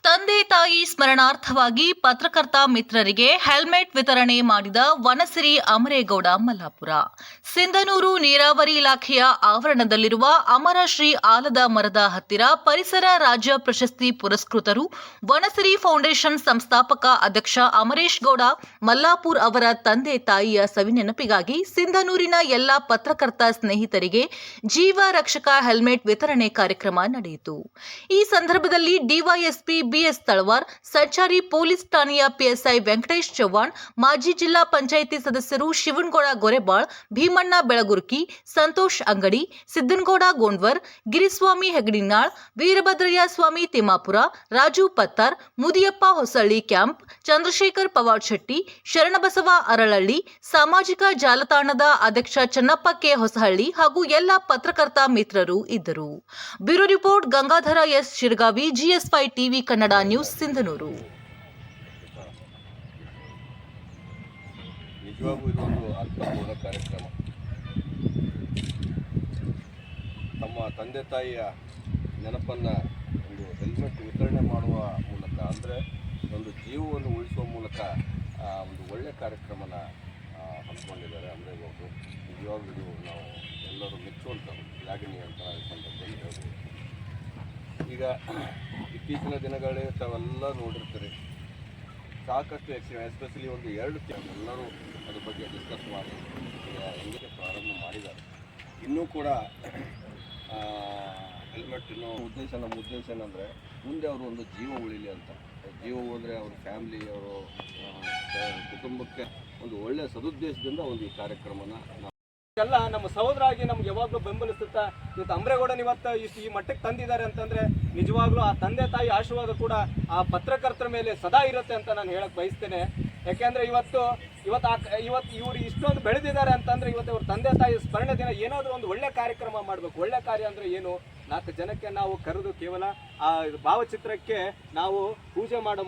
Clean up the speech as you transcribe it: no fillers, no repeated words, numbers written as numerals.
ತಂದೆ ತಾಯಿ ಸ್ಮರಣಾರ್ಥವಾಗಿ ಪತ್ರಕರ್ತ ಮಿತ್ರರಿಗೆ ಹೆಲ್ಮೆಟ್ ವಿತರಣೆ ಮಾಡಿದ ವನಸಿರಿ ಅಮರೇಗೌಡ ಮಲ್ಲಾಪುರ. ಸಿಂಧನೂರು ನೀರಾವರಿ ಇಲಾಖೆಯ ಆವರಣದಲ್ಲಿರುವ ಅಮರ ಶ್ರೀ ಆಲದ ಮರದ ಹತ್ತಿರ ಪರಿಸರ ರಾಜ್ಯ ಪ್ರಶಸ್ತಿ ಪುರಸ್ಕೃತರು ವನಸಿರಿ ಫೌಂಡೇಶನ್ ಸಂಸ್ಥಾಪಕ ಅಧ್ಯಕ್ಷ ಅಮರೇಶ್ ಗೌಡ ಮಲ್ಲಾಪುರ್ ಅವರ ತಂದೆ ತಾಯಿಯ ಸವಿನೆನಪಿಗಾಗಿ ಸಿಂಧನೂರಿನ ಎಲ್ಲ ಪತ್ರಕರ್ತ ಸ್ನೇಹಿತರಿಗೆ ಜೀವ ರಕ್ಷಕ ಹೆಲ್ಮೆಟ್ ವಿತರಣೆ ಕಾರ್ಯಕ್ರಮ ನಡೆಯಿತು. ಈ ಸಂದರ್ಭದಲ್ಲಿ ಡಿವೈಎಸ್ಪಿ ಬಿಎಸ್ ತಳವಾರ್, ಸಂಚಾರಿ ಪೊಲೀಸ್ ಠಾಣೆಯ ಪಿಎಸ್ಐ ವೆಂಕಟೇಶ್ ಚವ್ಹಾಣ್, ಮಾಜಿ ಜಿಲ್ಲಾ ಪಂಚಾಯಿತಿ ಸದಸ್ಯರು ಶಿವನಗೌಡ ಗೊರೆಬಾಳ್, ಭೀಮಣ್ಣ ಬೆಳಗುರ್ಕಿ, ಸಂತೋಷ್ ಅಂಗಡಿ, ಸಿದ್ದನಗೌಡ ಗೋಂಡ್ವರ್, ಗಿರಿಸ್ವಾಮಿ ಹೆಗಡಿನಾಳ್, ವೀರಭದ್ರಯ್ಯ ಸ್ವಾಮಿ ತಿಮ್ಮಾಪುರ, ರಾಜು ಪತ್ತಾರ್, ಮುದಿಯಪ್ಪ ಹೊಸಳ್ಳಿ ಕ್ಯಾಂಪ್, ಚಂದ್ರಶೇಖರ್ ಪವಾಡ್ ಶೆಟ್ಟಿ, ಶರಣಬಸವ ಅರಳಳ್ಳಿ, ಸಾಮಾಜಿಕ ಜಾಲತಾಣದ ಅಧ್ಯಕ್ಷ ಚನ್ನಪ್ಪ ಕೆ ಹೊಸಹಳ್ಳಿ ಹಾಗೂ ಎಲ್ಲ ಪತ್ರಕರ್ತ ಮಿತ್ರರು ಇದ್ದರು. Bureau report Gangadhara S Shiragavi, GS5 TV Kannada news, Sindhanur. ನಿಜವಾಗೂ ಇದೊಂದು ಅರ್ಥಪೂರ್ಣ ಕಾರ್ಯಕ್ರಮ. ತಮ್ಮ ತಂದೆ ತಾಯಿಯ ನೆನಪನ್ನು ಒಂದು ಹೆಲ್ಮೆಟ್ ವಿತರಣೆ ಮಾಡುವ ಮೂಲಕ, ಅಂದರೆ ಒಂದು ಜೀವವನ್ನು ಉಳಿಸುವ ಮೂಲಕ ಒಂದು ಒಳ್ಳೆಯ ಕಾರ್ಯಕ್ರಮನ ಹಮ್ಮಿಕೊಂಡಿದ್ದಾರೆ ಅಮರೇಗೌಡರು. ನಿಜವಾಗ್ಲೂ ನಾವು ಎಲ್ಲರೂ ಮೆಚ್ಚುವಂಥದ್ದು, ಶ್ಲಾಘನೀಯ ಅಂತ ಈ ಸಂದರ್ಭದಲ್ಲಿ ಹೇಳ್ಬೋದು. ಈಗ ಇತ್ತೀಚಿನ ದಿನಗಳೇ ತಾವೆಲ್ಲ ನೋಡಿರ್ತೀರಿ, ಸಾಕಷ್ಟು ಎಸ್ಪೆಷಲಿ ಒಂದು 2 ತಿಂಗಳು ಎಲ್ಲರೂ ಅದ್ರ ಬಗ್ಗೆ ಡಿಸ್ಕಸ್ ಮಾಡಿ ಹೆಂಗೆ ಪ್ರಾರಂಭ ಮಾಡಿದ್ದಾರೆ. ಇನ್ನೂ ಕೂಡ ಹೆಲ್ಮೆಟ್ಟಿನ ನಮ್ಮ ಉದ್ದೇಶ ಏನಂದರೆ ಮುಂದೆ ಅವರು ಒಂದು ಜೀವ ಉಳಿಲಿ ಅಂತ. ಜೀವ ಹೋದರೆ ಅವ್ರ ಫ್ಯಾಮಿಲಿ, ಅವರು ಕುಟುಂಬಕ್ಕೆ ಒಂದು ಒಳ್ಳೆಯ ಸದುದ್ದೇಶದಿಂದ ಒಂದು ಈ ಕಾರ್ಯಕ್ರಮನ ಎಲ್ಲ ನಮ್ಮ ಸಹೋದರ ಆಗಿ ನಮ್ಗೆ ಯಾವಾಗಲೂ ಬೆಂಬಲಿಸುತ್ತಾ ಇವತ್ತು ಅಮರೇಗೌಡನ ಇವತ್ತು ಈ ಮಟ್ಟಕ್ಕೆ ತಂದಿದ್ದಾರೆ ಅಂತಂದರೆ ನಿಜವಾಗ್ಲೂ ಆ ತಂದೆ ತಾಯಿ ಆಶೀರ್ವಾದ ಕೂಡ ಆ ಪತ್ರಕರ್ತರ ಮೇಲೆ ಸದಾ ಇರುತ್ತೆ ಅಂತ ನಾನು ಹೇಳಕ್ಕೆ ಬಯಸ್ತೇನೆ. ಯಾಕೆಂದರೆ ಇವತ್ತು ಇವರು ಇಷ್ಟೊಂದು ಬೆಳೆದಿದ್ದಾರೆ ಅಂತಂದರೆ ಇವತ್ತು ಇವ್ರ ತಂದೆ ತಾಯಿ ಸ್ಮರಣೆ ದಿನ ಏನಾದರೂ ಒಂದು ಒಳ್ಳೆ ಕಾರ್ಯಕ್ರಮ ಮಾಡಬೇಕು. ಒಳ್ಳೆ ಕಾರ್ಯ ಅಂದರೆ ಏನು? 4 ಜನಕ್ಕೆ ನಾವು ಕರೆದು ಕೇವಲ ಆ ಭಾವಚಿತ್ರಕ್ಕೆ ನಾವು ಪೂಜೆ ಮಾಡೋ